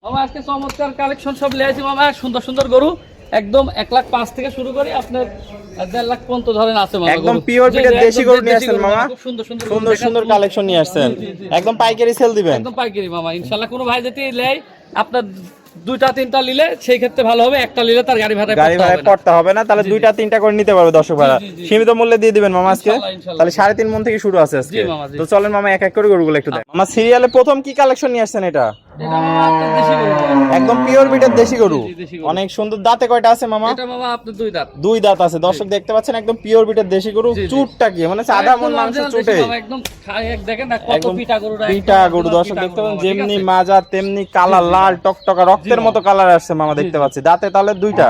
মামা আজকে চমৎকার কালেকশন সব নিয়ে আসি মামা, সুন্দর সুন্দর গরু একদম 1,05,000 থেকে শুরু করে আপনার 1.5 লাখ পর্যন্ত ধরেন আছে মামা। একদম পিওর বিটের দেশি গরু নিয়ে আসছেন মামা, খুব সুন্দর সুন্দর কালেকশন নিয়ে আসছেন। একদম পাইকারি সেল দিবেন? একদম পাইকারি মামা, ইনশাআল্লাহ। কোনো ভাই যদি নেয় আপনার 2-3টা নিলে সেই ক্ষেত্রে ভালো হবে, একটা নিলে তার গাড়ি ভাড়া পড়তে হবে না, তাহলে 2-3টা করে নিতে পারবে দর্শক ভাড়া। সীমিত মূল্যে দিয়ে দিবেন মামা আজকে, তাহলে 3.5 মণ থেকে শুরু আছে আজকে। তো চলেন মামা এক এক করে গরুগুলো একটু দেখ। মামা সিরিয়ালে প্রথম কি কালেকশন নিয়ে আসছেন? এটা একদম পিওর বিটের দেশি গরু, অনেক সুন্দর। দাঁতে কয়টা আছে মামা? এটা মামা আপনার 2 দাঁত। 2 দাঁত আছে দর্শক দেখতে পাচ্ছেন, একদম পিওর বিটের দেশি গরু। চুটটা কি মানে আধা মণ মাংস চুটে, একদম দেখেন না কত পিটা গরু। পিটা গরু দর্শক দেখতে পাচ্ছেন, যেমনি মাজা তেমনি কালার, লাল টকটকা রক্তের মতো কালার আসছে মামা দেখতে পাচ্ছি। দাঁতে তাহলে 2টা,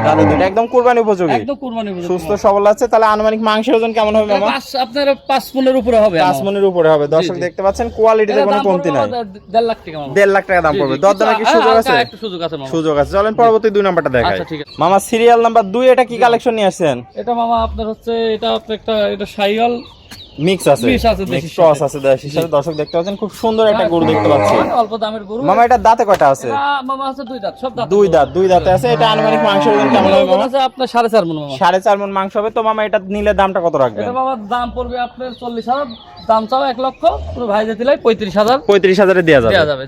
দাঁতে 2টা, একদম কুরবানি উপযোগী, একদম কুরবানি উপযোগী, সুস্থ সবল আছে। তাহলে আনুমানিক মাংসের ওজন কেমন হবে মামা? আপনার 5 মণের উপরে হবে। 5 মণের উপরে হবে দর্শক দেখতে পাচ্ছেন। কোয়ালিটিতে কোনো কমতি নাই। 1.5 লাখ টাকা মামা। 1.5 লাখ টাকা দাম পড়বে। দরদামে কি সুযোগ আছে? একটু সুযোগ আছে মামা, সুযোগ আছে। চলেন পরবর্তী 2 নাম্বারটা দেখাই। আচ্ছা ঠিক আছে মামা সিরিয়াল নাম্বার 2 এটা কি কালেকশন নিয়ে আসছেন? এটা মামা আপনার হচ্ছে এটা একটা শাইওয়াল মিক্স আছে, মিক্স ক্রস আছে দেশির সাথে। দর্শক দেখতে পাচ্ছেন খুব সুন্দর একটা গরু দেখতে পাচ্ছি, অল্প দামের গরু। মামা এটা দাঁতে কয়টা আছে? মামা আছে 2 দাঁত, সব দাঁত। 2 দাঁতে আছে। এটা আনুমানিক মাংসের ওজন কেমন হবে মামা? আছে আপনার 4.5 মণ মামা। 4.5 মণ মাংস হবে। তো মামা এটা নিলে দামটা কত রাখবেন? এটা মামা দাম পড়বে আপনার 40,000, দাম চাও 1 লক্ষ, পুরো ভাই যেতে লাই 35,000। 35,000 এ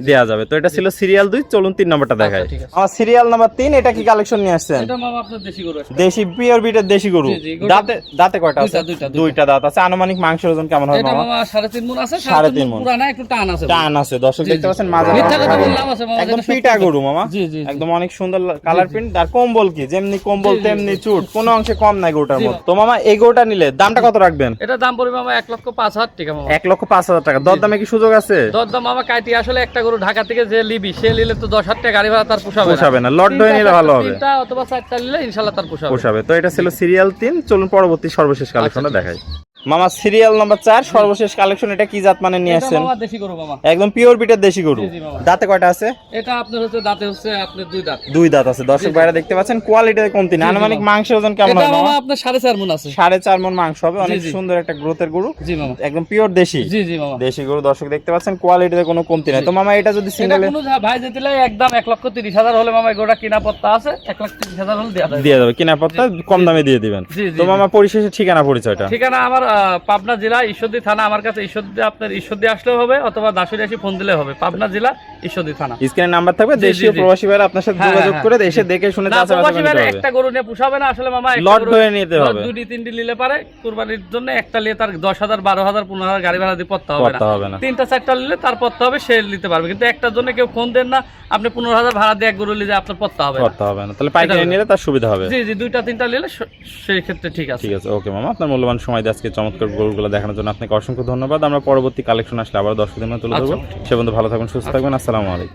দেয়া যাবে। তো এটা ছিল সিরিয়াল 2। চলুন 3 নাম্বারটা দেখাই। আমার সিরিয়াল নাম্বার 3 এটা কি কালেকশন নিয়ে আসছেন? এটা মামা আপনার দেশি গরু আছে, দেশি পিওর বিটের দেশি গরু। দাঁতে কয়টা আছে? 2টা দাঁত আছে। আনুমানিক মাংসের ওজন কেমন হবে মামা? 3.5 মণ আছে। 3.5 মণ পুরানা একটু টান আছে, টান আছে দর্শক দেখতে পাচ্ছেন। মাজা মিথ্যা কথা বললাম আছে মামা, একদম পিটা গরু মামা। জি জি, একদম অনেক সুন্দর কালার প্রিন্ট। আর কম্বল কি যেমনি কম্বল তেমনি চুট, কোনো অংশে কম নাই গরুটার মধ্যে। তো মামা এই গরুটা নিলে দামটা কত রাখবেন? এটা দাম পড়বে মামা 1,05,000 টাকা মামা। 1,05,000 টাকা। দরদামে কি সুযোগ আছে? দরদাম মামা কাটি আসলে একটা গরু ঢাকা থেকে যে লিবি সে নিলে তো 10,000 টাকা গাড়ি ভাড়া তার পোষাবে না। লট দই নিলে ভালো হবে। 3টা অথবা 4টা নিলে ইনশাআল্লাহ তার পোষাবে। তো এটা ছিল সিরিয়াল 3। চলুন পরবর্তী সর্বশেষ কালেকশনটা দেখাই। মামা সিরিয়াল নাম্বার 4 সর্বশেষ কালেকশন। এটা কি জাত মানে নিয়ে আসছেন? এটা মামা দেশি গরু মামা, একদম পিওর বিটের দেশি গরু। দাঁতে কয়টা আছে? এটা আপনার হচ্ছে দাঁতে হচ্ছে আপনার 2 দাঁত। 2 দাঁত আছে দর্শক ভাইরা দেখতে পাচ্ছেন। কোয়ালিটিতে কমতি না। আনুমানিক মাংসের ওজন কেমন হবে এটা মামা? মামা আপনার 4.5 মণ আছে। 4.5 মণ মাংস হবে। অনেক সুন্দর একটা গ্রোথের গরু। জি মামা, একদম পিওর দেশি। জি জি মামা, দেশি গরু দর্শক দেখতে পাচ্ছেন। কোয়ালিটিতে কোনো কমতি নাই। তো মামা এটা যদি সিঙ্গেল কোনো ভাই যেতে লাই একদম 1,30,000 হলে মামা গোটা কিনা পত্তা আছে, 1,30,000 হলে দেয়া যাবে। কিনা পত্তা কম দামে দিয়ে দিবেন। তো মামা পরিশেষে ঠিকানা পরিচয়টা? ঠিকানা আমার পাবনা জেলা ঈশ্বরদী থানা। আমার কাছে ঈশ্বরদী, আপনার ঈশ্বরদী আসলেও হবে অথবা দাসুরি আসি ফোন দিলে হবে। পাবনা জেলা ঈশ্বরদী থানা। স্ক্রিনে নাম্বার থাকবে। দেশীয় প্রবাসী ভাইরা আপনার সাথে যোগাযোগ করে এসে দেখে শুনে প্রবাসী ভাইরা একটা গরু নিয়ে পুষাবে না আসলে মামা, লট ধরে নিতে হবে। 2-3টি নিলে পারে কুরবানির জন্য। একটা নিলে তার 10,000, 12,000, 15,000 গাড়ি ভাড়া দিয়ে পড়তে হবে না। 3টা-4টা নিলে তার পড়তে হবে, সে নিতে পারবে। কিন্তু একটার জন্য কেউ ফোন দেন না, আপনি 15,000 ভাড়া দিয়ে এক গরু নিলে আপনার পড়তে হবে না। তাহলে পাইকারি নিলে তার সুবিধা হবে। জি জি, 2-3টা নিলে সেই ক্ষেত্রে ঠিক আছে। ঠিক আছে, ওকে মামা। আপনার মূল্যবান সময় দিয়ে আজকে চমৎকার গরুগুলো দেখানোর জন্য আপনাকে অসংখ্য ধন্যবাদ। আমরা পরবর্তী কালেকশন আসলে আবার 10 দিনের মধ্যে তুলে ধরবো। সে পর্যন্ত ভালো থাকুন, সুস্থ থাকবেন। আসসালামু আলাইকুম।